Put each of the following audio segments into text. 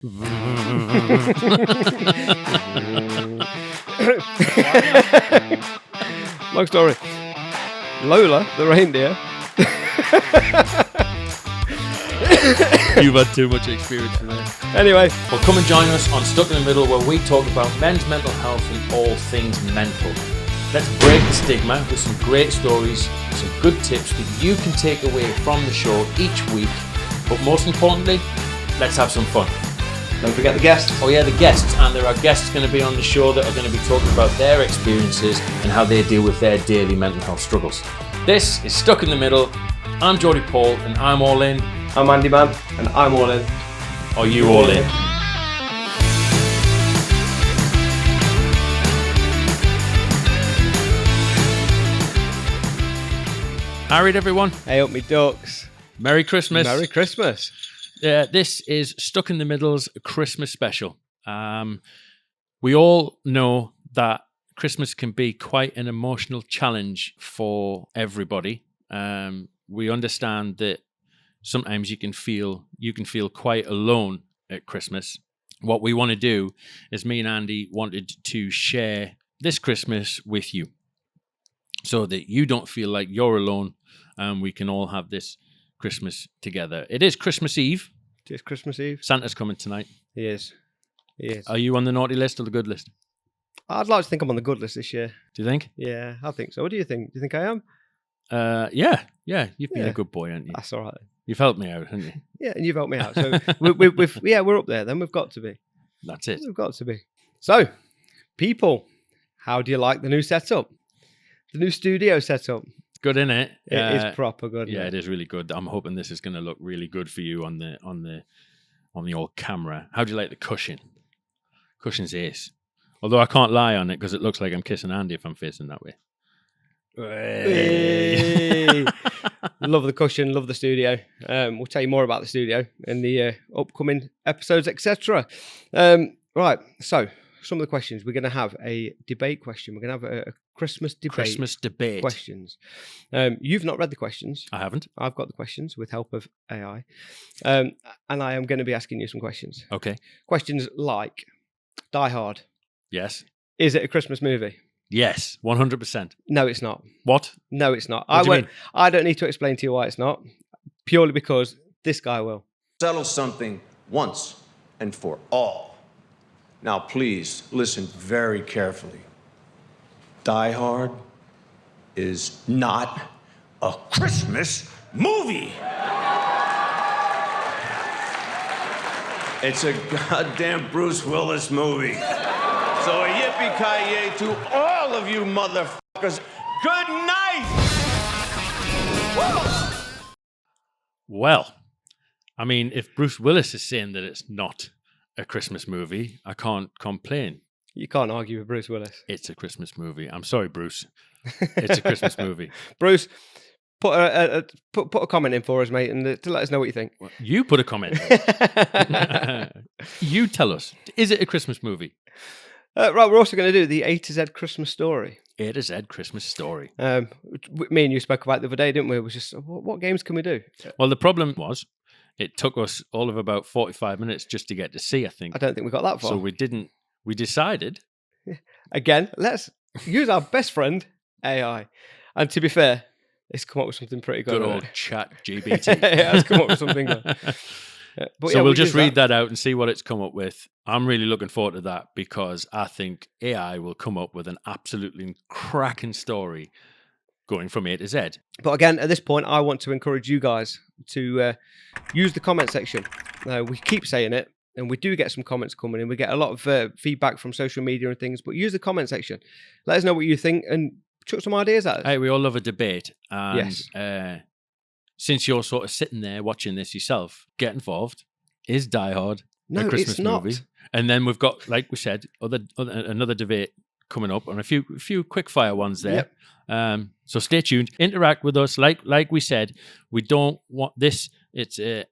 Long story. Lola, the reindeer. You've had too much experience for that. Anyway, Well, come and join us on Stuck in the Middle, where we talk about men's mental health and all things mental. Let's break the stigma with some great stories, some good tips that you can take away from the show each week. But most importantly, let's have some fun. don't forget the guests. Oh yeah, the guests. And there are guests going to be on the show that are going to be talking about their experiences and how they deal with their daily mental health struggles. This is Stuck in the Middle. I'm Geordie Paul and I'm all in. I'm Andy Man, and I'm all in. Are you all in? Alright everyone, Hey up me ducks. Merry Christmas. Merry Christmas. This is Stuck in the Middle's Christmas special. We all know that Christmas can be quite an emotional challenge for everybody. We understand that sometimes you can feel quite alone at Christmas. What we want to do is me and Andy wanted to share this Christmas with you so that you don't feel like you're alone and we can all have this Christmas together. It is Christmas Eve. It is Christmas Eve. Santa's coming tonight. He is. He is. Are you on the naughty list or the good list? I'd like to think I'm on the good list this year. Do you think? Yeah, I think so. What do you think? Do you think I am? Yeah. You've been Yeah. a good boy, haven't you? That's all right. You've helped me out, haven't you? Yeah, and you've helped me out. So we're up there. Then we've got to be. That's it. We've got to be. So, people, how do you like the new setup? The new studio setup. Good, isn't it? It is proper good. Yeah, isn't it is really good. I'm hoping this is going to look really good for you on the old camera. How do you like the cushion? Cushion's ace. Although I can't lie on it because it looks like I'm kissing Andy if I'm facing that way. Hey. Love the cushion, love the studio. We'll tell you more about the studio in the upcoming episodes, etc. Right, so some of the questions. We're going to have a debate question. We're going to have a Christmas debate. Questions. You've not read the questions. I haven't. I've got the questions with help of AI. And I am going to be asking you some questions. Okay. Questions like, Die Hard. Yes. Is it a Christmas movie? Yes. 100%. No, it's not. What? No, it's not. What do you mean? I don't need to explain to you why it's not. Purely because this guy will. Settle something once and for all. Now, please listen very carefully. Die Hard is not a Christmas movie. It's a goddamn Bruce Willis movie. So a yippee-ki-yay to all of you motherfuckers. Good night! Well, I mean, if Bruce Willis is saying that it's not a Christmas movie, I can't complain. You can't argue with Bruce Willis. It's a Christmas movie. I'm sorry, Bruce. It's a Christmas movie. Bruce, put a comment in for us, mate, and to let us know what you think. Well, you put a comment. You tell us. Is it a Christmas movie? Right, we're also going to do the A to Z Christmas story. A to Z Christmas story. Me and you spoke about it the other day, didn't we? It was just, what games can we do? Well, the problem was, it took us all of about 45 minutes just to get to see, I think. I don't think we got that far. So we decided. Again, let's use our best friend, AI. And to be fair, it's come up with something pretty good. Good old chat GBT. Yeah, it's come up with something good. But so yeah, we'll just read that out and see what it's come up with. I'm really looking forward to that because I think AI will come up with an absolutely cracking story going from A to Z. But again, at this point, I want to encourage you guys to use the comment section. We keep saying it, and we do get some comments coming in. We get a lot of feedback from social media and things, but use the comment section. Let us know what you think and chuck some ideas at us. Hey, we all love a debate. And, Yes. Since you're sort of sitting there watching this yourself, get involved. Is Die Hard No, a Christmas it's not. movie? And then we've got, like we said, another debate coming up, and a few quick fire ones there. Yep. So stay tuned, interact with us. Like we said, we don't want this. It's a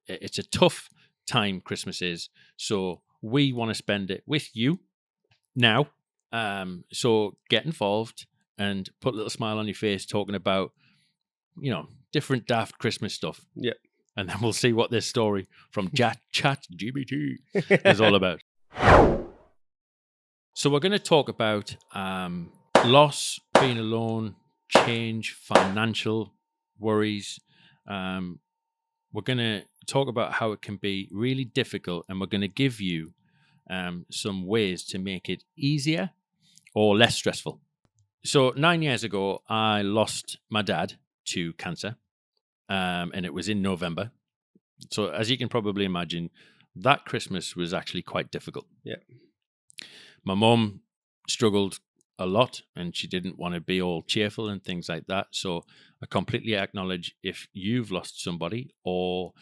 tough time. Christmas is, so we want to spend it with you now. So get involved and put a little smile on your face, talking about different daft Christmas stuff. Yep. and then we'll see what this story from ChatGPT is all about. So we're going to talk about loss, being alone, change, financial worries. We're going to talk about how it can be really difficult, and we're going to give you some ways to make it easier or less stressful. So 9 years ago, I lost my dad to cancer, and it was in November. So as you can probably imagine, that Christmas was actually quite difficult. Yeah. My mum struggled a lot, and she didn't want to be all cheerful and things like that. So I completely acknowledge if you've lost somebody, or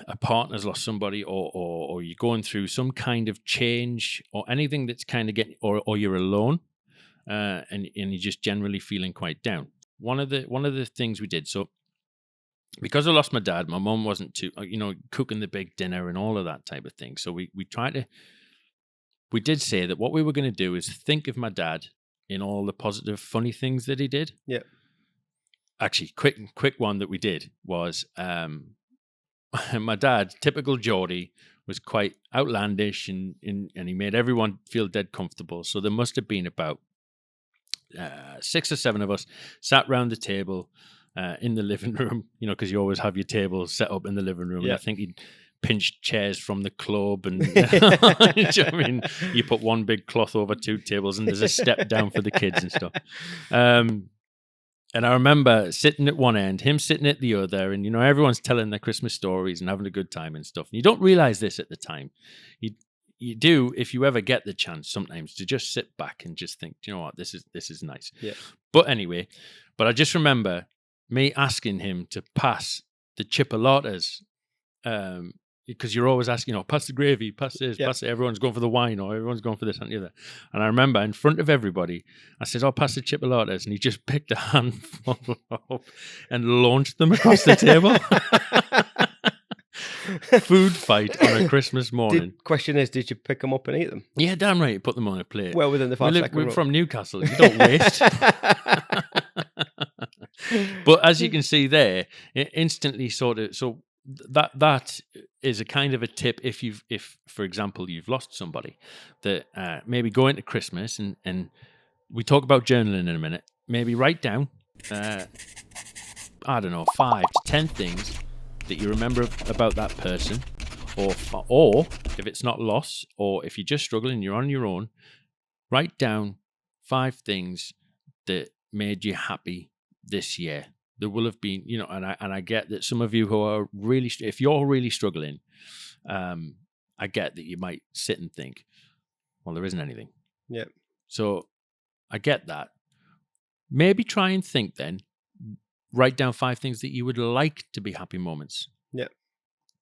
a partner's lost somebody, or you're going through some kind of change, or anything that's kind of getting, or you're alone, and you're just generally feeling quite down. One of the things we did, so because I lost my dad, my mum wasn't too, cooking the big dinner and all of that type of thing. So we did say that what we were going to do is think of my dad in all the positive, funny things that he did. Yeah. Actually, quick one that we did was my dad, typical Geordie, was quite outlandish and he made everyone feel dead comfortable. So there must have been about 6 or 7 of us sat round the table in the living room, because you always have your table set up in the living room. Yeah. And I think he'd pinched chairs from the club, and do you know what I mean? You put one big cloth over 2 tables, and there's a step down for the kids and stuff. And I remember sitting at one end, him sitting at the other, and everyone's telling their Christmas stories and having a good time and stuff. And you don't realize this at the time. You do, if you ever get the chance sometimes, to just sit back and just think, do you know what, this is nice. Yeah. But anyway, I just remember me asking him to pass the chipolatas, because you're always asking, pass the gravy, pass this, pass it. Everyone's going for the wine, or everyone's going for this and the other. And I remember in front of everybody, I said, "I'll pass the chipolatas," and he just picked a handful up and launched them across the table. Food fight on a Christmas morning. Question is, did you pick them up and eat them? Yeah, damn right. You put them on a plate. Well, within the 5 second We're rule. from Newcastle. You don't waste. But as you can see there, it instantly sort of, so that is a kind of a tip if for example you've lost somebody, that maybe go into Christmas and we talk about journaling in a minute. Maybe write down, I don't know, 5 to 10 things that you remember about that person, or if it's not loss, or if you're just struggling, you're on your own, write down 5 things that made you happy this year. There will have been, and I get that some of you who are really, if you're really struggling, I get that you might sit and think, well, there isn't anything. Yeah. So I get that. Maybe try and think then, write down 5 things that you would like to be happy moments. Yeah.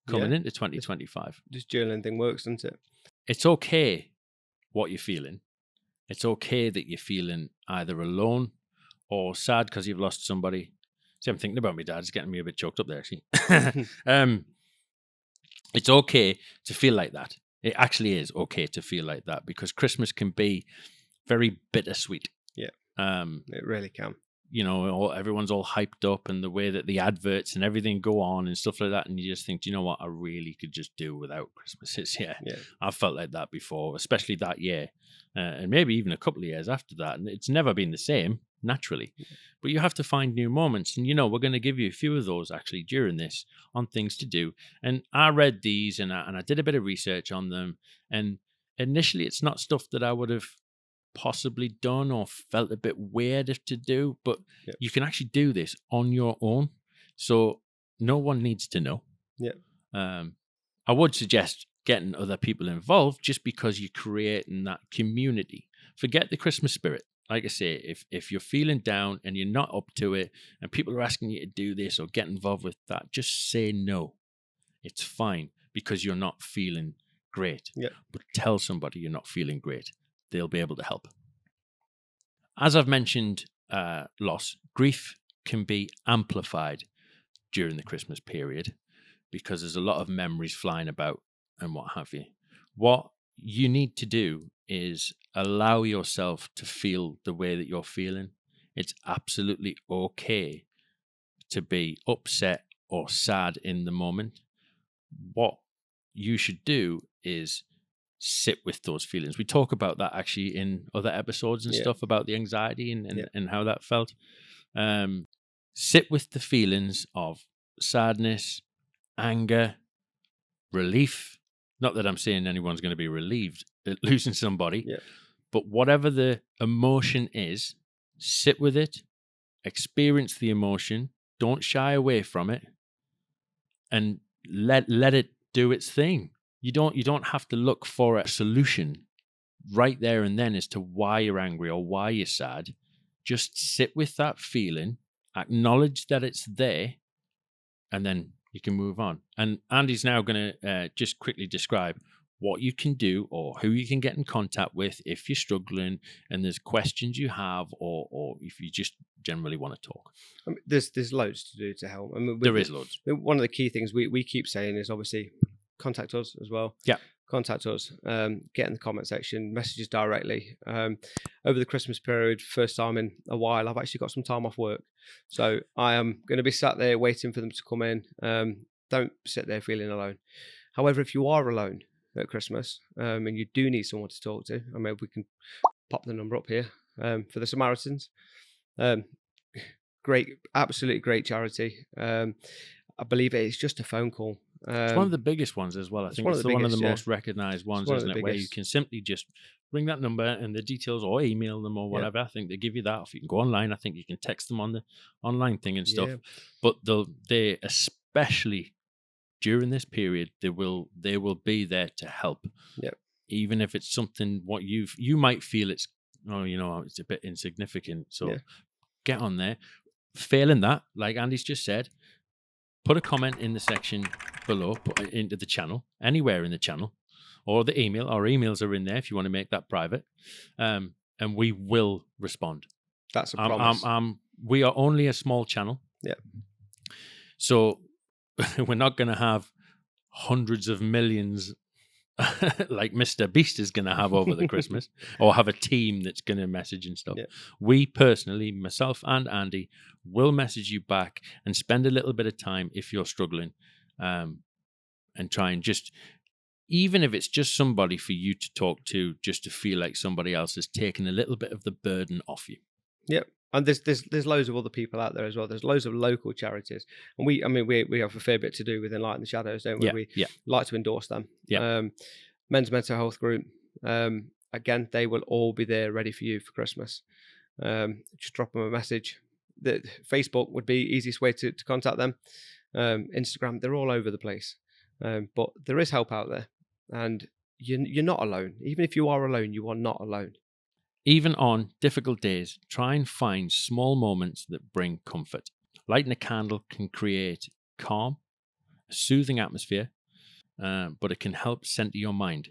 Coming into 2025. This journaling thing works, doesn't it? It's okay what you're feeling. It's okay that you're feeling either alone or sad because you've lost somebody. See, I'm thinking about my dad. It's getting me a bit choked up there, actually. It's okay to feel like that. It actually is okay to feel like that, because Christmas can be very bittersweet. Yeah. It really can. Everyone's all hyped up, and the way that the adverts and everything go on and stuff like that, and you just think, do you know what, I really could just do without Christmas this year. Yeah. I've felt like that before, especially that year, and maybe even a couple of years after that, and it's never been the same, naturally. But you have to find new moments, and we're going to give you a few of those actually during this, on things to do. And I read these, and I did a bit of research on them, and initially it's not stuff that I would have possibly done or felt a bit weird to do, but you can actually do this on your own, so no one needs to know. I would suggest getting other people involved, just because you're creating that community. Forget the Christmas spirit. Like I say, if you're feeling down and you're not up to it, and people are asking you to do this or get involved with that, just say no. It's fine, because you're not feeling great. But tell somebody you're not feeling great. They'll be able to help. As I've mentioned, loss, grief can be amplified during the Christmas period, because there's a lot of memories flying about and what have you. What you need to do is allow yourself to feel the way that you're feeling. It's absolutely okay to be upset or sad in the moment, what you should do is sit with those feelings. We talk about that actually in other episodes and stuff about the anxiety and how that felt. Sit with the feelings of sadness, anger, relief. Not that I'm saying anyone's going to be relieved at losing somebody, but whatever the emotion is, sit with it, experience the emotion, don't shy away from it, and let it do its thing. You don't have to look for a solution right there and then as to why you're angry or why you're sad. Just sit with that feeling, acknowledge that it's there, and then you can move on. And Andy's now going to just quickly describe what you can do or who you can get in contact with if you're struggling and there's questions you have or if you just generally want to talk. I mean, there's loads to do to help. I mean, there is loads. One of the key things we keep saying is obviously contact us as well. Yeah. Contact us, get in the comment section, messages directly. Over the Christmas period, first time in a while, I've actually got some time off work. So I am going to be sat there waiting for them to come in. Don't sit there feeling alone. However, if you are alone at Christmas and you do need someone to talk to, I mean, we can pop the number up here for the Samaritans. Great, absolutely great charity. I believe it's just a phone call. It's one of the biggest ones as well. I think it's one of the most recognized ones, isn't it? Where you can simply just ring that number and the details or email them or whatever. I think they give you that. If you can go online, I think you can text them on the online thing and stuff. But they especially during this period, they will be there to help. Even if it's something what you might feel it's it's a bit insignificant. So get on there. Failing that, like Andy's just said, put a comment in the section below, put it into the channel, anywhere in the channel, or the email. Our emails are in there if you want to make that private, and we will respond. That's a promise. We are only a small channel. So we're not going to have hundreds of millions like Mr. Beast is going to have over the Christmas, or have a team that's going to message and stuff. We personally, myself and Andy, will message you back and spend a little bit of time if you're struggling, and try and just, even if it's just somebody for you to talk to, just to feel like somebody else has taken a little bit of the burden off you. And there's loads of other people out there as well. There's loads of local charities, and we have a fair bit to do with Light in the Shadows, don't we? We like to endorse them. Men's mental health group. Again, they will all be there ready for you for Christmas. Just drop them a message. Facebook would be the easiest way to contact them. Instagram, they're all over the place. But there is help out there, and you're not alone. Even if you are alone, you are not alone. Even on difficult days, try and find small moments that bring comfort. Lighting a candle can create calm, a soothing atmosphere, but it can help center your mind.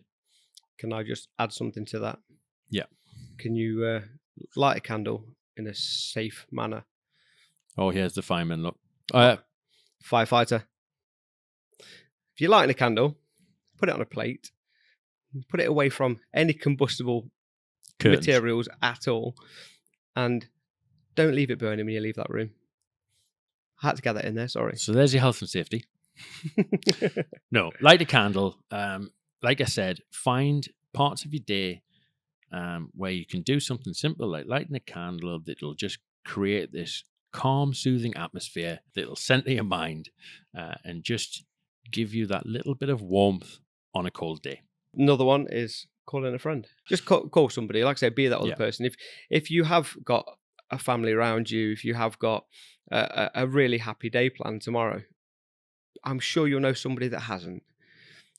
Can I just add something to that? Yeah. Can you light a candle in a safe manner? Oh, here's the fireman, look. Firefighter. If you're lighting a candle, put it on a plate, put it away from any combustible materials at all, and don't leave it burning when you leave that room. I had to get that in there, sorry. So there's your health and safety. No, light a candle. Like I said, find parts of your day where you can do something simple like lighting a candle that'll just create this calm, soothing atmosphere that'll center your mind and just give you that little bit of warmth on a cold day. Another one is calling a friend. Just call somebody. Like I say, be that other person. If you have got a family around you, if you have got a really happy day planned tomorrow, I'm sure you'll know somebody that hasn't.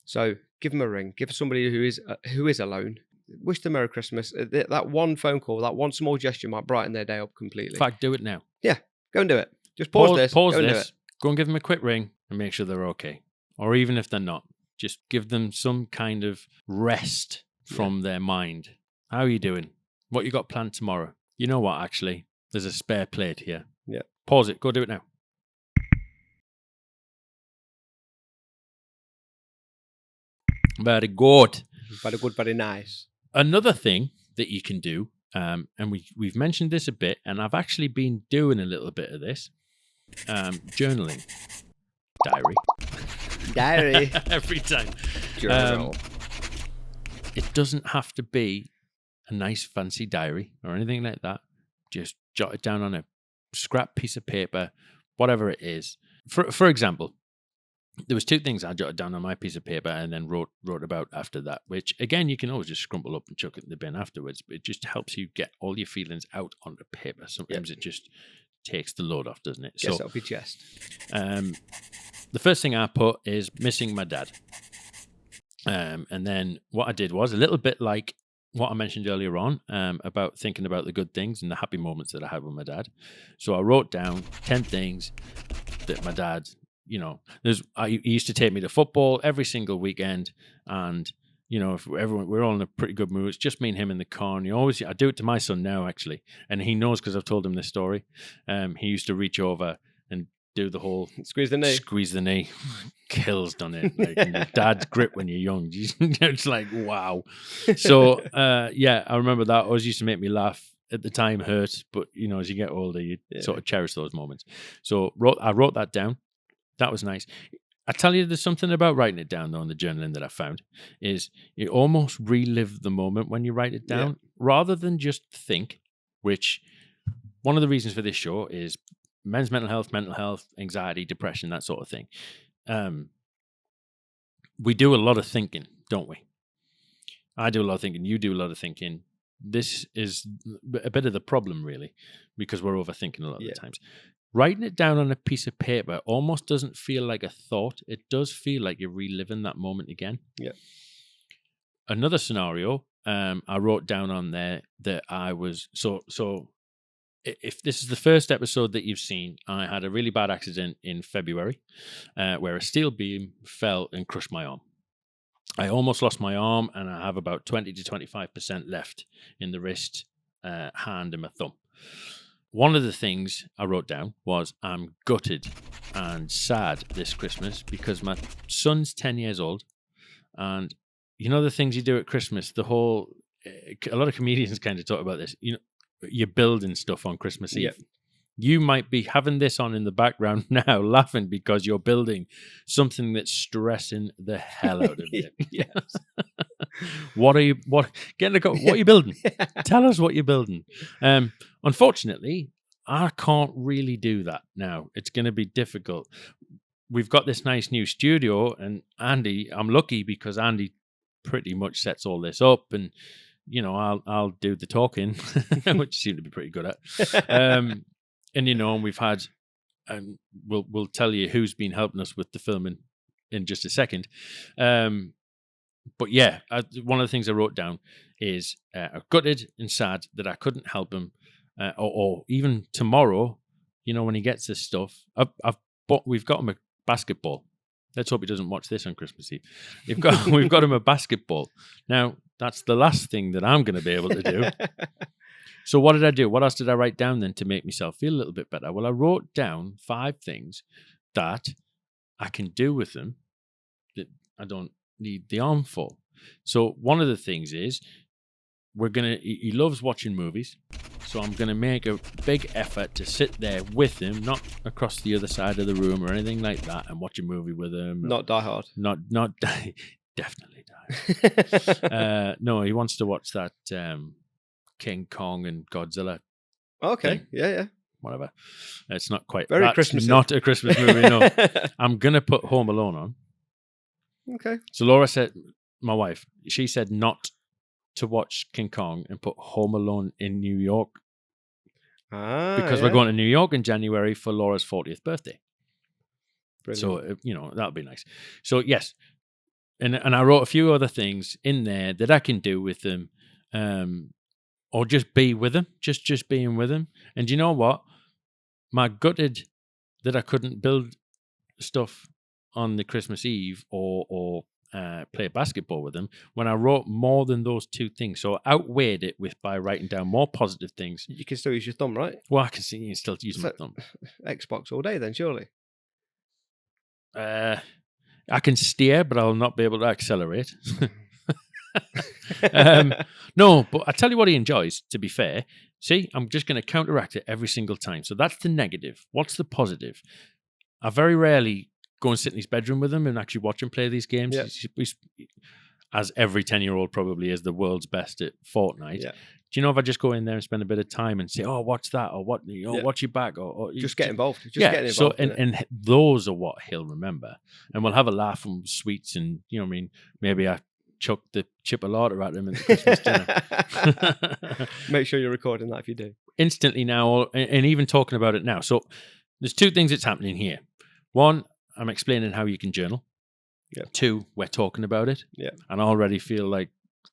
So give them a ring. Give somebody who is alone. Wish them Merry Christmas. That one phone call, that one small gesture might brighten their day up completely. In fact, do it now. Yeah, go and do it. Just pause this. Pause this. Go and give them a quick ring and make sure they're okay. Or even if they're not, just give them some kind of rest from their mind. How are you doing? What you got planned tomorrow? You know what, actually? There's a spare plate here. Yeah. Pause it. Go do it now. Very good. Very good, very nice. Another thing that you can do, and we've mentioned this a bit, and I've actually been doing a little bit of this, journaling. diary. Diary. Every time. Journal. It doesn't have to be a nice fancy diary or anything like that. Just jot it down on a scrap piece of paper, whatever it is. For example, there was 2 things I jotted down on my piece of paper and then wrote about after that, which again, you can always just scrumple up and chuck it in the bin afterwards, but it just helps you get all your feelings out onto paper. Sometimes it just takes the load off, doesn't it? Gets it off your chest. The first thing I put is missing my dad. And then what I did was a little bit like what I mentioned earlier on about thinking about the good things and the happy moments that I had with my dad. So I wrote down 10 things that my dad, he used to take me to football every single weekend, and if we're all in a pretty good mood. It's just me and him in the car, and I do it to my son now actually, and he knows because I've told him this story. He used to reach over and do the whole squeeze the knee. Kills done it. Like your dad's grip when you're young. It's like, wow. So I remember that always used to make me laugh. At the time hurt, but as you get older, you sort of cherish those moments. So I wrote that down. That was nice. I tell you, there's something about writing it down though in the journaling that I found is you almost relive the moment when you write it down rather than just think, which one of the reasons for this show is men's mental health, anxiety, depression, that sort of thing. We do a lot of thinking, don't we? I do a lot of thinking. You do a lot of thinking. This is a bit of the problem, really, because we're overthinking a lot of the times. Writing it down on a piece of paper almost doesn't feel like a thought. It does feel like you're reliving that moment again. Yeah. Another scenario, I wrote down on there that I was so. If this is the first episode that you've seen, I had a really bad accident in February, where a steel beam fell and crushed my arm. I almost lost my arm, and I have about 20 to 25% left in the wrist, hand, and my thumb. One of the things I wrote down was I'm gutted and sad this Christmas because my son's 10 years old. And the things you do at Christmas, a lot of comedians kind of talk about this. You're building stuff on Christmas Eve. Yep. You might be having this on in the background now, laughing because you're building something that's stressing the hell out of you. Yes. What are you building? Tell us what you're building. Unfortunately, I can't really do that now. It's going to be difficult. We've got this nice new studio, and Andy, I'm lucky because Andy pretty much sets all this up, and I'll do the talking, which I seem to be pretty good at. And we've had, and we'll tell you who's been helping us with the filming in just a second. But yeah, one of the things I wrote down is gutted and sad that I couldn't help him, or even tomorrow, when he gets this stuff. We've got him a basketball. Let's hope he doesn't watch this on Christmas Eve. We've got him a basketball. Now that's the last thing that I'm going to be able to do. So what did I do? What else did I write down then to make myself feel a little bit better? Well, I wrote down 5 things that I can do with them that I don't need the arm for. So one of the things is he loves watching movies. So I'm going to make a big effort to sit there with him, not across the other side of the room or anything like that, and watch a movie with him. Not Die Hard. Not definitely Die Hard. No, he wants to watch that King Kong and Godzilla. Okay, thing. Yeah. Whatever. It's not quite. Very Christmas. Not a Christmas movie, no. I'm going to put Home Alone on. Okay. So Laura said, my wife, she said not to watch King Kong and put Home Alone in New York. Because we're going to New York in January for Laura's 40th birthday. Brilliant. So, that'll be nice. So, yes. And I wrote a few other things in there that I can do with them. Or just be with them, just being with them. And you know what? My gutted that I couldn't build stuff on the Christmas Eve or play basketball with them, when I wrote more than those 2 things. So I outweighed it by writing down more positive things. You can still use your thumb, right? Well, I can see you can still use my thumb. Xbox all day then, surely? I can steer, but I'll not be able to accelerate. No, but I tell you what he enjoys, to be fair. See, I'm just going to counteract it every single time. So that's the negative. What's the positive? I very rarely go and sit in his bedroom with him and actually watch him play these games. Yeah. He's, as every 10-year-old probably is, the world's best at Fortnite. Yeah. Do you know if I just go in there and spend a bit of time and say, "Oh, watch that," or "What? Watch your back," or Just get involved. Just yeah. getting So involved. and those are what he'll remember, and we'll have a laugh and sweets, and you know, what I mean, maybe I chucked the chipolata at him at the Christmas dinner. Make sure you're recording that if you do. Instantly now, and even talking about it now. So there's two things that's happening here. One, I'm explaining how you can journal. Yep. Two, we're talking about it. Yeah. And I already feel like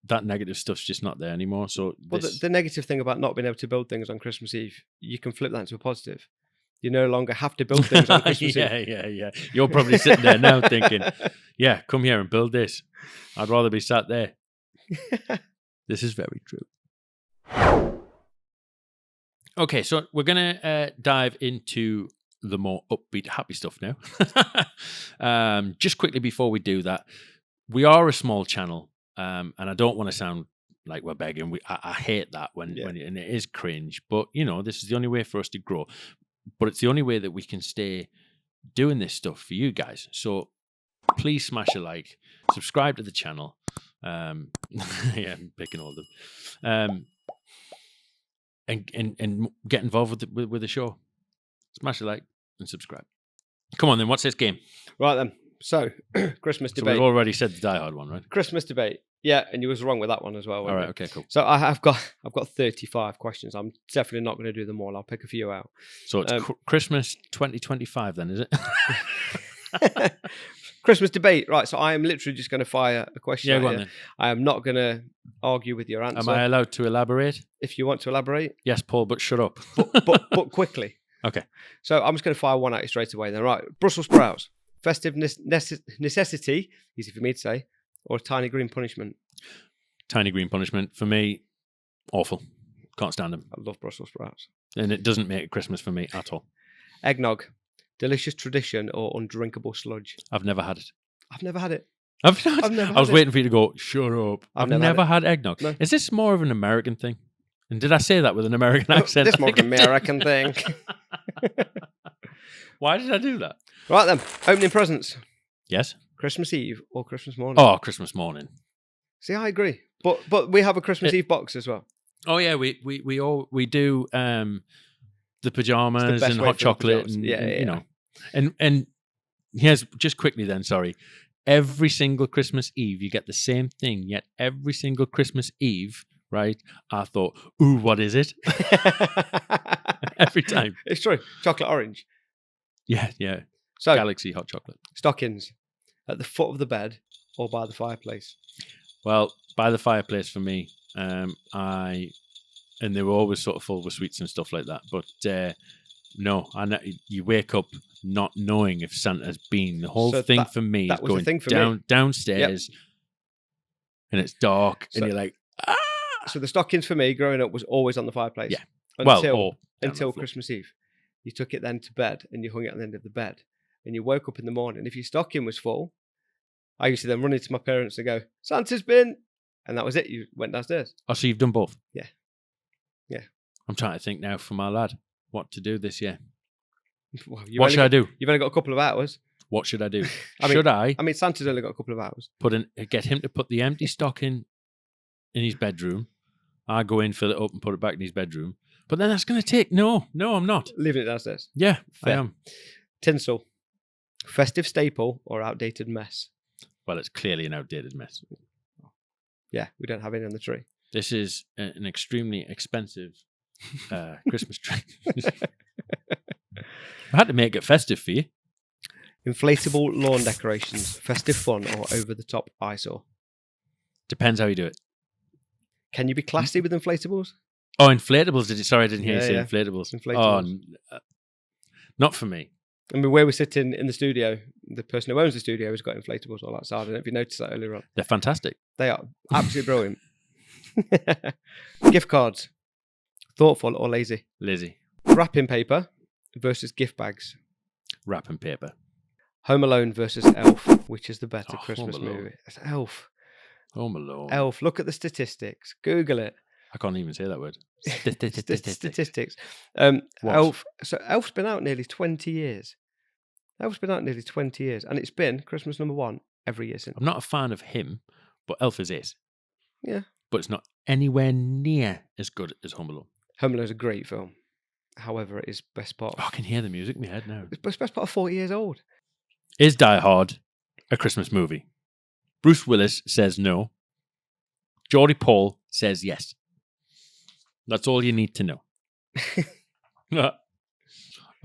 that negative stuff's just not there anymore. So Well, the negative thing about not being able to build things on Christmas Eve, you can flip that into a positive. You no longer have to build things on Christmas Eve. Yeah. You're probably sitting there now thinking, yeah, come here and build this. I'd rather be sat there. This is very true. Okay, so we're going to dive into the more upbeat, happy stuff now. Just quickly before we do that, we are a small channel, and I don't want to sound like we're begging. I hate that when and it is cringe. But you know, this is the only way for us to grow. But it's the only way that we can stay doing this stuff for you guys. So please smash a like, subscribe to the channel. Yeah, I'm picking all of them. And get involved with the show. Smash a like and subscribe. Come on then, what's this game? Right then. So, Christmas So debate. we've already said the Die Hard one, right? Christmas debate. Yeah, and you was wrong with that one as well. All right, okay, cool. So I've got 35 questions. I'm definitely not going to do them all. I'll pick a few out. So it's Christmas 2025 then, is it? Christmas debate. Right, so I am literally just going to fire a question. Yeah, out go on here. then. I am not going to argue with your answer. Am I allowed to elaborate? If you want to elaborate. Yes, Paul, but shut up. but quickly. Okay. So I'm just going to fire one at you straight away then. Right, Brussels sprouts. Festive necessity, easy for me to say, or tiny green punishment? Tiny green punishment. For me, awful. Can't stand them. I love Brussels sprouts. And it doesn't make it Christmas for me at all. Eggnog. Delicious tradition or undrinkable sludge? I've never had it. I've never had it. I've not. I've never I was had it. waiting for you to go, shut up. I've never had eggnog. No. Is this more of an American thing? And did I say that with an American accent? This is more of an American thing. Why did I do that? Right then, opening presents. Yes. Christmas Eve or Christmas morning? Oh, Christmas morning. See, I agree. But we have a Christmas Eve box as well. Oh yeah, we do the pajamas It's the best and way hot for the chocolate pajamas. and, Yeah, and, yeah, you know. And here's just quickly then, sorry. Every single Christmas Eve you get the same thing, yet every single Christmas Eve, right? I thought, ooh, what is it? Every time. It's true. Chocolate orange. Yeah. So, Galaxy hot chocolate. stockings at the foot of the bed or by the fireplace? Well, by the fireplace for me, and they were always sort of full with sweets and stuff like that. But no, you wake up not knowing if Santa's been. The whole So thing for me is going thing for me. downstairs, and it's dark, So- and you're like, ah! So the stockings for me growing up was always on the fireplace. Yeah. Until down the floor. Christmas Eve. You took it then to bed and you hung it on the end of the bed. And you woke up in the morning. If your stocking was full, I used to then run into my parents and go, Santa's been. And that was it. You went downstairs. Oh, so you've done both? Yeah. I'm trying to think now for my lad what to do this year. Well, What should I do? You've only got a couple of hours. What should I do? I mean- Should I I mean, Santa's only got a couple of hours. get him to put the empty stocking in his bedroom? I go in, fill it up, and put it back in his bedroom. But then that's going to take... No, I'm not. Leaving it downstairs. Yeah, Fair. I am. Tinsel. Festive staple or outdated mess? Well, it's clearly an outdated mess. Yeah, we don't have any on the tree. This is an extremely expensive Christmas tree. I had to make it festive for you. Inflatable lawn decorations. Festive fun or over-the-top eyesore? Depends how you do it. Can you be classy with inflatables? Oh, inflatables. Sorry, I didn't hear you say Yeah. inflatables. Inflatables. Oh, not for me. I mean, where we're sitting in the studio, the person who owns the studio has got inflatables all outside. I don't know if you noticed that earlier on. They're fantastic. They are absolutely brilliant. Gift cards. Thoughtful or lazy? Lizzie, Wrapping paper versus gift bags. wrapping paper. Home Alone versus Elf. Which is the better Oh, Christmas Home Alone. movie? It's Elf. Home Alone. Elf. Look at the statistics. Google it. I can't even say that word. Statistics. What? Elf. So Elf's been out nearly 20 years. Elf's been out nearly 20 years, and it's been Christmas number 1 every year since. I'm not a fan of him, but Elf is. Yeah. But it's not anywhere near as good as Home Alone. Home Alone is a great film. However, it is best part. Oh, I can hear the music in my head now. It's best part of 40 years old. Is Die Hard a Christmas movie? Bruce Willis says no. Geordie Paul says yes. That's all you need to know.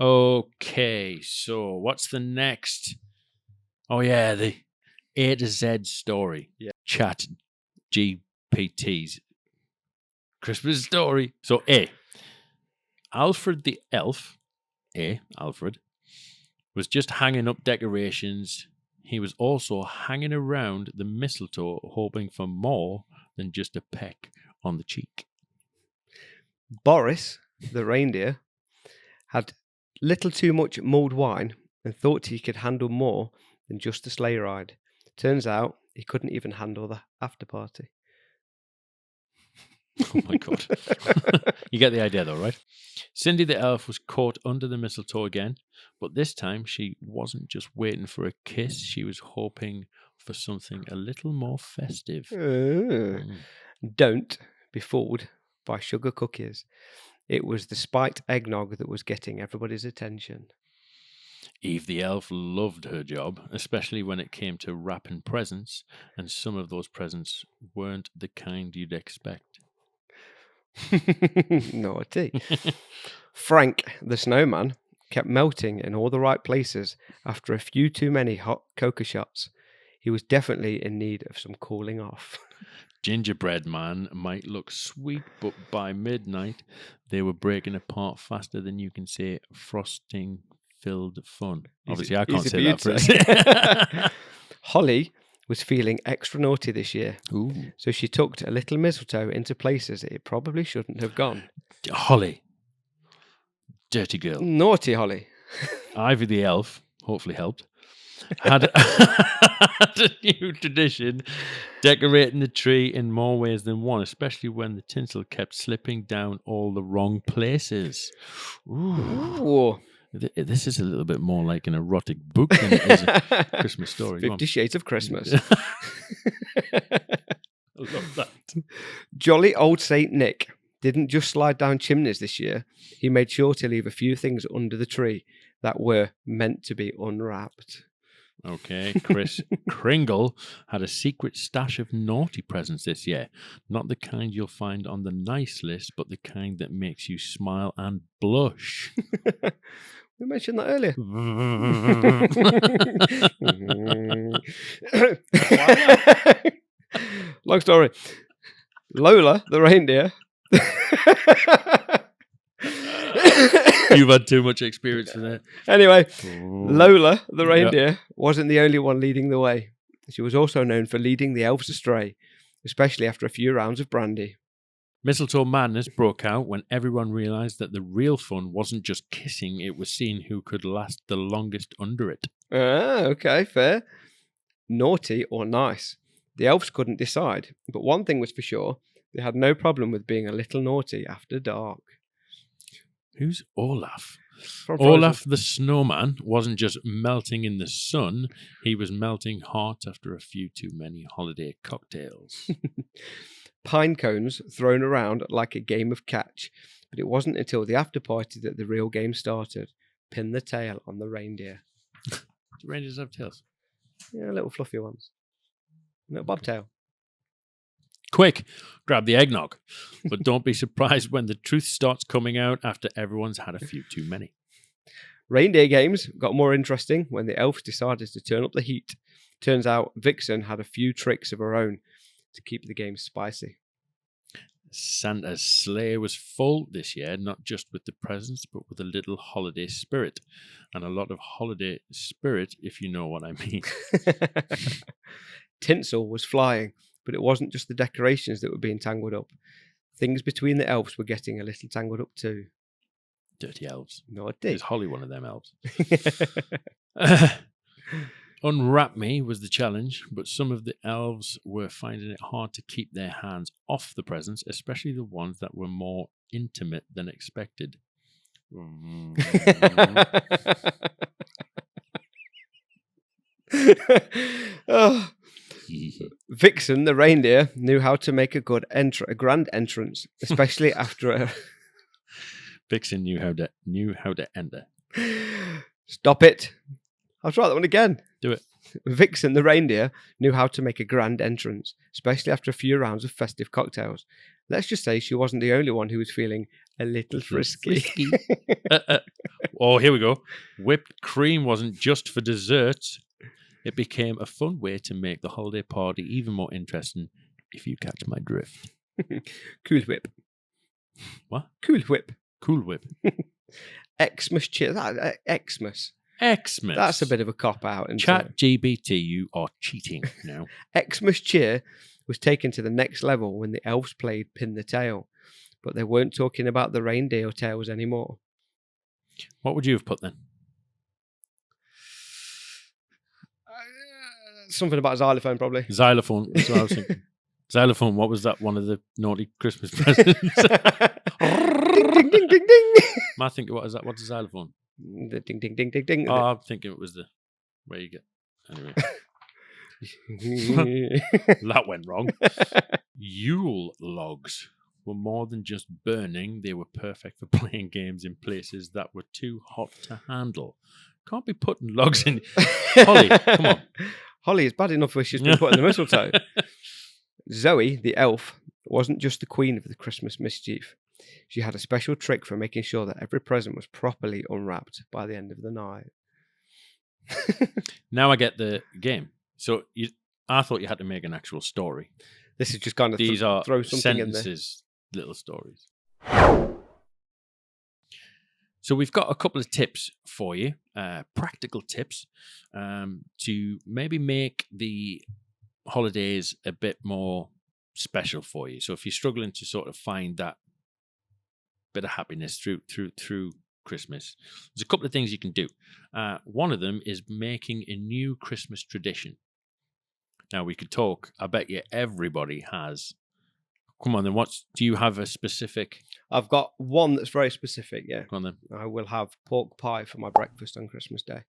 Okay, so what's the next? Oh, yeah, the A to Z story. Yeah. Chat GPT's Christmas story. So, A. Alfred the elf, Alfred, was just hanging up decorations. He was also hanging around the mistletoe, hoping for more than just a peck on the cheek. Boris, the reindeer, had little too much mulled wine and thought he could handle more than just the sleigh ride. Turns out he couldn't even handle the after party. Oh my God. You get the idea though, right? Cindy the elf was caught under the mistletoe again, but this time she wasn't just waiting for a kiss, she was hoping for something a little more festive. Don't be fooled by sugar cookies. It was the spiked eggnog that was getting everybody's attention. Eve the elf loved her job, especially when it came to wrapping presents, and some of those presents weren't the kind you'd expect. Naughty. Frank, the snowman, kept melting in all the right places after a few too many hot cocoa shots. He was definitely in need of some cooling off. Gingerbread man might look sweet, but by midnight, they were breaking apart faster than you can say frosting-filled fun. Obviously, I can't say that phrase. Holly was feeling extra naughty this year. Ooh. So she tucked a little mistletoe into places it probably shouldn't have gone. Holly. Dirty girl. Naughty Holly. Ivy the elf, hopefully helped, had a new tradition, decorating the tree in more ways than one, especially when the tinsel kept slipping down all the wrong places. Ooh. This is a little bit more like an erotic book than it is a Christmas story. 50 Shades of Christmas. I love that. Jolly old Saint Nick didn't just slide down chimneys this year. He made sure to leave a few things under the tree that were meant to be unwrapped. Okay, Chris Kringle had a secret stash of naughty presents this year. Not the kind you'll find on the nice list, but the kind that makes you smile and blush. We mentioned that earlier. Long story. Lola, the reindeer. You've had too much experience for that. Anyway, Lola, the reindeer, wasn't the only one leading the way. She was also known for leading the elves astray, especially after a few rounds of brandy. Mistletoe madness broke out when everyone realised that the real fun wasn't just kissing, it was seeing who could last the longest under it. Ah, okay, fair. Naughty or nice. The elves couldn't decide, but one thing was for sure, they had no problem with being a little naughty after dark. Who's Olaf? From Frozen. Olaf the snowman wasn't just melting in the sun, he was melting hot after a few too many holiday cocktails. Pine cones thrown around like a game of catch, but it wasn't until the after party that the real game started. Pin the tail on the reindeer. Do reindeers have tails? Yeah, little fluffy ones. Little bobtail. Quick, grab the eggnog. But don't be surprised when the truth starts coming out after everyone's had a few too many. Reindeer games got more interesting when the elves decided to turn up the heat. Turns out Vixen had a few tricks of her own to keep the game spicy. Santa's sleigh was full this year, not just with the presents, but with a little holiday spirit. And a lot of holiday spirit, if you know what I mean. Tinsel was flying, but it wasn't just the decorations that were being tangled up. Things between the elves were getting a little tangled up too. Dirty elves. Naughty. Is Holly one of them elves? Unwrap me was the challenge, but some of the elves were finding it hard to keep their hands off the presents, especially the ones that were more intimate than expected. Oh. Vixen, the reindeer, knew how to make a grand entrance, especially after a... Vixen knew how to enter. Stop it. I'll try that one again. Do it. Vixen, the reindeer, knew how to make a grand entrance, especially after a few rounds of festive cocktails. Let's just say she wasn't the only one who was feeling a little frisky. Oh, here we go. Whipped cream wasn't just for desserts. It became a fun way to make the holiday party even more interesting, if you catch my drift. Cool Whip. What? Cool Whip. Cool Whip. Xmas cheer. Xmas. Xmas. That's a bit of a cop-out. Chat GBT, you are cheating now. Xmas cheer was taken to the next level when the elves played Pin the Tail, but they weren't talking about the reindeer tails anymore. What would you have put then? Something about xylophone, probably. Xylophone. That's what I was thinking. Xylophone, what was that? One of the naughty Christmas presents? Ding, ding, ding, ding, ding. I think, what is that? What's a xylophone? The ding, ding, ding, ding, ding. Oh, I'm thinking it was the where you get. Anyway. That went wrong. Yule logs were more than just burning. They were perfect for playing games in places that were too hot to handle. Can't be putting logs in. Holly, come on. Holly is bad enough where she's been putting the mistletoe. Zoe, the elf, wasn't just the queen of the Christmas mischief. She had a special trick for making sure that every present was properly unwrapped by the end of the night. Now I get the game. So I thought you had to make an actual story. This is just kind of These are throw something sentences, little stories. So we've got a couple of tips for you, practical tips, to maybe make the holidays a bit more special for you. So if you're struggling to sort of find that bit of happiness through Christmas, there's a couple of things you can do. One of them is making a new Christmas tradition. Now we could talk. I bet you everybody has. Come on, then. Do you have a specific? I've got one that's very specific. Yeah. Come on, then. I will have pork pie for my breakfast on Christmas Day.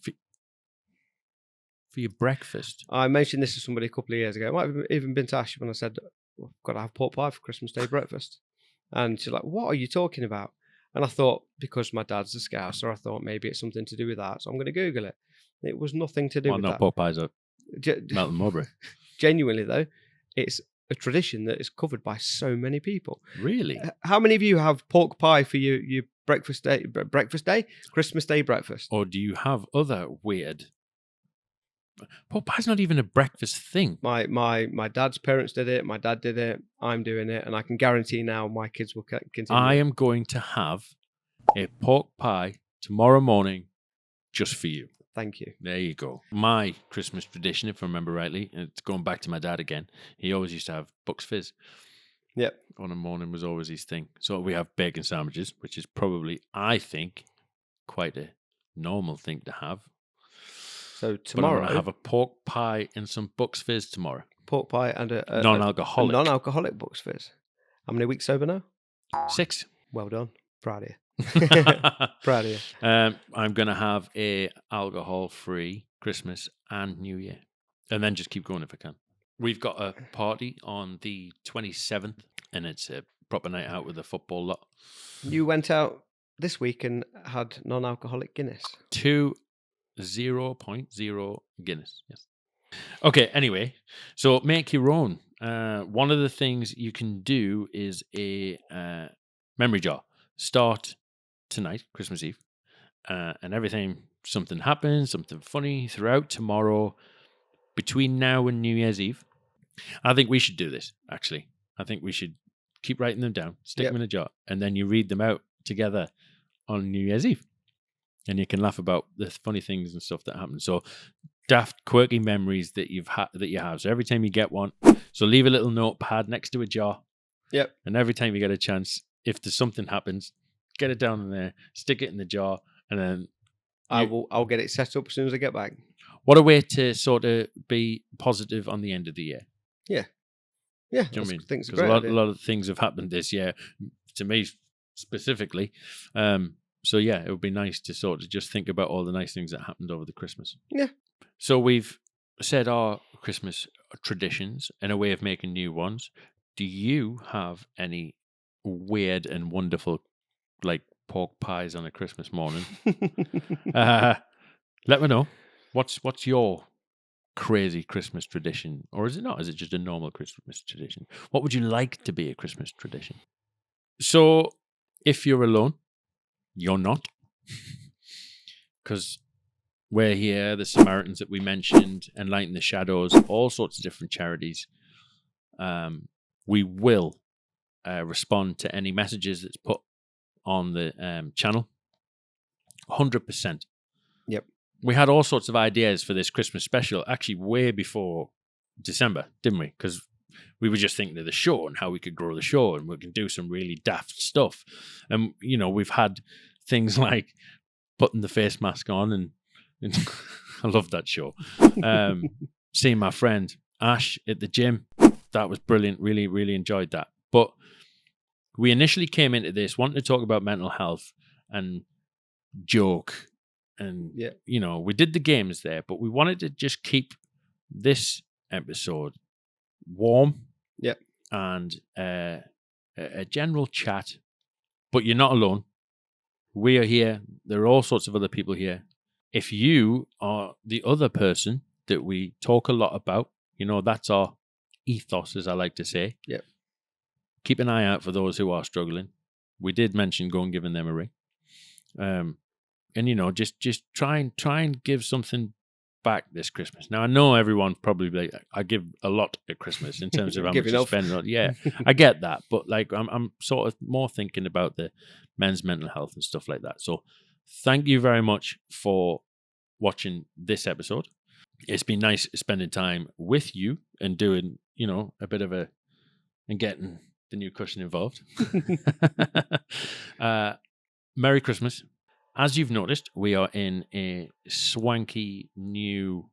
For your breakfast? I mentioned this to somebody a couple of years ago. It might have even been to Ash when I said, I've got to have pork pie for Christmas Day breakfast. And she's like, what are you talking about? And I thought, because my dad's a Scouser, I thought maybe it's something to do with that. So I'm going to Google it. It was nothing to do with that. Pork pies are Melton Mowbray. Genuinely, though, it's a tradition that is covered by so many people. Really? How many of you have pork pie for your breakfast day, Christmas Day breakfast? Or do you have other weird... Pork pie's not even a breakfast thing. My dad's parents did it. My dad did it. I'm doing it. And I can guarantee now my kids will continue. I am going to have a pork pie tomorrow morning just for you. Thank you. There you go. My Christmas tradition, if I remember rightly, it's going back to my dad again. He always used to have Bucks Fizz. Yep. On a morning was always his thing. So we have bacon sandwiches, which is probably, I think, quite a normal thing to have. So tomorrow, but I'm going to have a pork pie and some Bucks Fizz tomorrow. Pork pie and a non-alcoholic. Non-alcoholic Bucks Fizz. How many weeks sober now? 6. Well done. Proud of you. Proud of you. I'm going to have a alcohol-free Christmas and New Year. And then just keep going if I can. We've got a party on the 27th, and it's a proper night out with a football lot. You went out this week and had non-alcoholic Guinness. 0.0 Guinness, yes. Okay, anyway, so make your own. One of the things you can do is a memory jar. Start tonight, Christmas Eve, and everything, something happens, something funny throughout tomorrow, between now and New Year's Eve. I think we should do this, actually. I think we should keep writing them down, stick them in a jar, and then you read them out together on New Year's Eve. And you can laugh about the funny things and stuff that happen. So daft, quirky memories that you have. So every time you get one, so leave a little notepad next to a jar. Yep. And every time you get a chance, if there's something happens, get it down in there, stick it in the jar, and then I'll get it set up as soon as I get back. What a way to sort of be positive on the end of the year. Yeah. Yeah. Do you know what I mean? Because a lot of things have happened this year, to me specifically. So yeah, it would be nice to sort of just think about all the nice things that happened over the Christmas. Yeah. So we've said our Christmas traditions and a way of making new ones. Do you have any weird and wonderful, like pork pies on a Christmas morning? Let me know. What's your crazy Christmas tradition, or is it not? Is it just a normal Christmas tradition? What would you like to be a Christmas tradition? So, if you're alone, you're not, because we're here. The Samaritans that we mentioned, Enlighten the Shadows, all sorts of different charities. We will respond to any messages that's put on the channel. 100%. Yep. We had all sorts of ideas for this Christmas special, actually way before December, didn't we? Because we were just thinking of the show and how we could grow the show, and we can do some really daft stuff. And, you know, we've had things like putting the face mask on, and I love that show. Seeing my friend Ash at the gym, that was brilliant. Really, really enjoyed that. But we initially came into this wanting to talk about mental health and joke. And, you know, we did the games there, but we wanted to just keep this episode warm. Yep. And a general chat. But you're not alone. We are here. There are all sorts of other people here. If you are the other person that we talk a lot about, you know, that's our ethos, as I like to say. Yep. Keep an eye out for those who are struggling. We did mention go and giving them a ring. And, you know, just try and give something back this Christmas. Now, I know everyone probably like, I give a lot at Christmas in terms of how much you spend on. Yeah, I get that. But like, I'm sort of more thinking about the men's mental health and stuff like that. So thank you very much for watching this episode. It's been nice spending time with you and doing, you know, a bit of and getting the new cushion involved. Merry Christmas. As you've noticed, we are in a swanky new,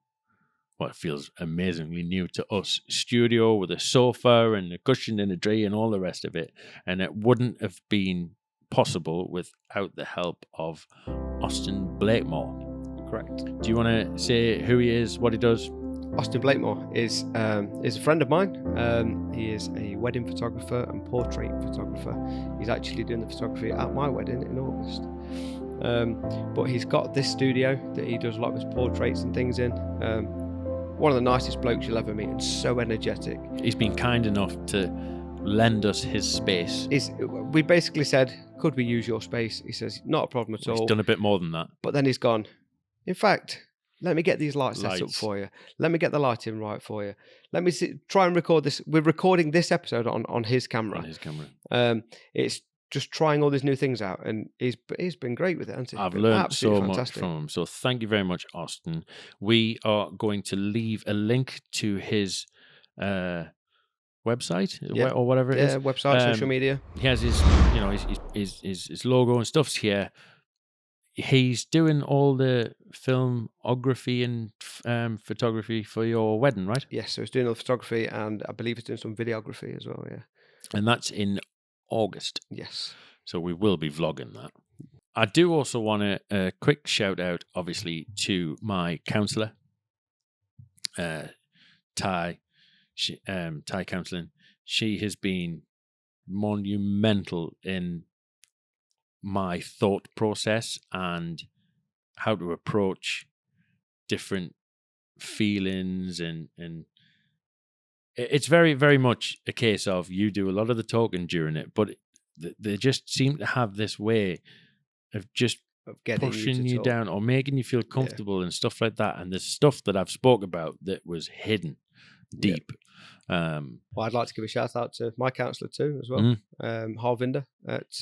what feels amazingly new to us, studio with a sofa and a cushion and a tree and all the rest of it. And it wouldn't have been possible without the help of Austin Blakemore. Correct. Do you want to say who he is, what he does? Austin Blakemore is a friend of mine. He is a wedding photographer and portrait photographer. He's actually doing the photography at my wedding in August. But he's got this studio that he does a lot of his portraits and things in. One of the nicest blokes you'll ever meet, and so energetic. He's been kind enough to lend us his space. We basically said, could we use your space? He says, not a problem at all. He's done a bit more than that. But then he's gone, in fact, let me get these lights set up for you. Let me get the lighting right for you. Let me try and record this. We're recording this episode on his camera. On his camera. It's just trying all these new things out, and he's been great with it, hasn't he? I've learned so much from him. So thank you very much, Austin. We are going to leave a link to his website or whatever it is. Yeah, website, social media. He has his, you know, his logo and stuff's here. He's doing all the filmography and photography for your wedding, right? Yes, so he's doing all the photography, and I believe he's doing some videography as well, yeah. And that's in August. Yes. So we will be vlogging that. I do also want a quick shout out, obviously, to my counsellor, Ty Counselling. She has been monumental in my thought process and how to approach different feelings, and it's very, very much a case of you do a lot of the talking during it, but they just seem to have this way of just pushing you down or making you feel comfortable and stuff like that. And there's stuff that I've spoke about that was hidden deep. Well, I'd like to give a shout out to my counsellor too as well, Harvinder at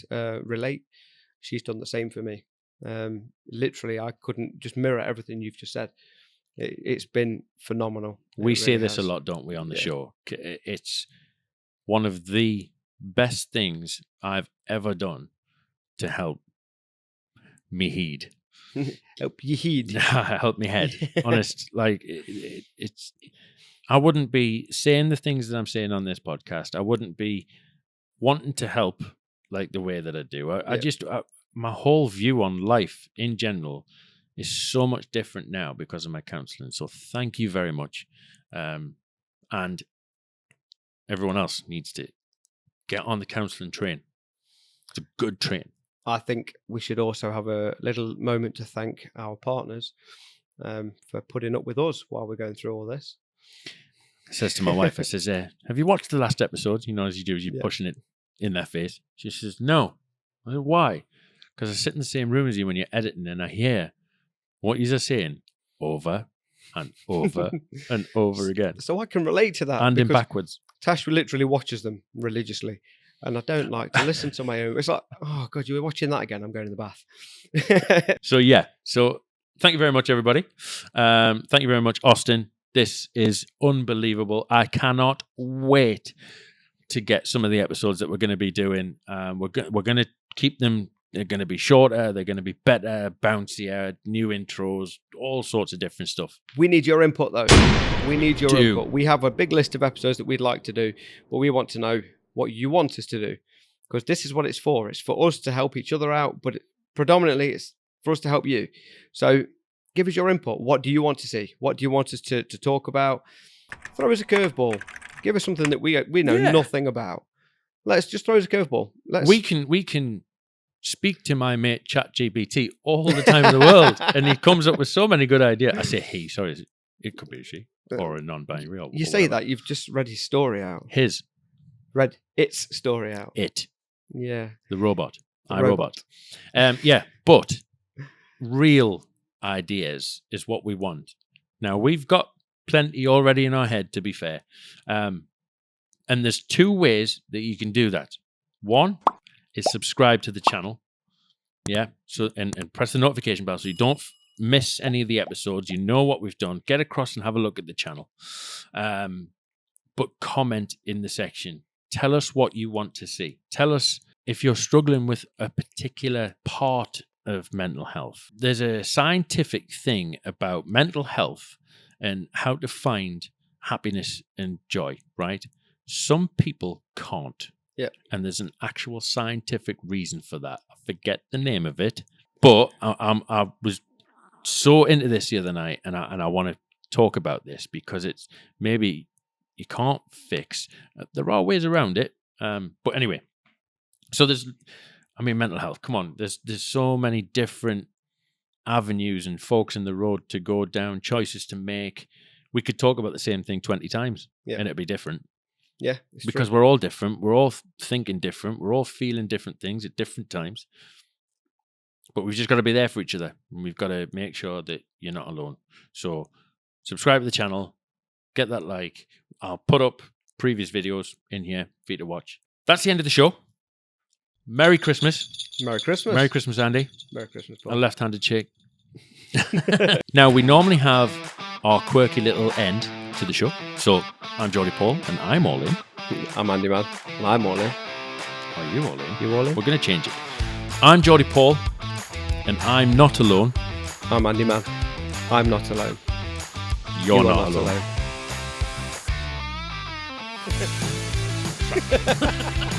Relate. She's done the same for me. Literally, I couldn't just mirror everything you've just said. It's been phenomenal. We say this a lot, don't we, on the show? It's one of the best things I've ever done to help me heed. Help you heed. Help me head. Honest, like it's. I wouldn't be saying the things that I'm saying on this podcast. I wouldn't be wanting to help like the way that I do. my whole view on life in general is so much different now because of my counselling. So thank you very much. And everyone else needs to get on the counselling train. It's a good train. I think we should also have a little moment to thank our partners for putting up with us while we're going through all this. I says to my wife, I says, have you watched the last episode? You know, as you do, as you're pushing it in their face. She says, no. I said, why? Because I sit in the same room as you when you're editing and I hear what you're saying over and over and over again. So I can relate to that. And in backwards. Tash literally watches them religiously. And I don't like to listen to my own. It's like, oh, God, you were watching that again. I'm going to the bath. So, yeah. So, thank you very much, everybody. Thank you very much, Austin. This is unbelievable. I cannot wait to get some of the episodes that we're going to be doing. We're going to keep them. They're going to be shorter. They're going to be better, bouncier, new intros, all sorts of different stuff. We need your input, though. We need your input. We have a big list of episodes that we'd like to do, but we want to know what you want us to do, because this is what it's for. It's for us to help each other out, but predominantly it's for us to help you. So give us your input. What do you want to see? What do you want us to talk about? Throw us a curveball. Give us something that we know nothing about. Let's just throw us a curveball. We can speak to my mate ChatGPT all the time in the world, and he comes up with so many good ideas. I say he, sorry, it could be a she or a non-binary. Or you say that, you've just read his story out. Read its story out. Yeah. The robot. iRobot. But real ideas is what we want. Now, we've got plenty already in our head, to be fair. And there's two ways that you can do that. One is subscribe to the channel. Yeah. So and press the notification bell so you don't miss any of the episodes. You know what we've done. Get across and have a look at the channel. But comment in the section. Tell us what you want to see. Tell us if you're struggling with a particular part of mental health. There's a scientific thing about mental health and how to find happiness and joy, right? Some people can't. Yeah. And there's an actual scientific reason for that. I forget the name of it, but I was so into this the other night, and I want to talk about this because it's maybe you can't fix. There are ways around it. But anyway, so mental health, come on. There's so many different avenues and forks in the road to go down, choices to make. We could talk about the same thing 20 times and it'd be different. Yeah. Because we're all different. We're all thinking different. We're all feeling different things at different times. But we've just got to be there for each other. And we've got to make sure that you're not alone. So subscribe to the channel. Get that like. I'll put up previous videos in here for you to watch. That's the end of the show. Merry Christmas. Merry Christmas. Merry Christmas, Andy. Merry Christmas, Paul. A left-handed shake. Now, we normally have our quirky little end to the show. So, I'm Geordie Paul, and I'm all in. I'm Andy Man, and I'm all in. Are you all in? You all in? We're going to change it. I'm Geordie Paul, and I'm not alone. I'm Andy Man. I'm not alone. You're not alone. alone.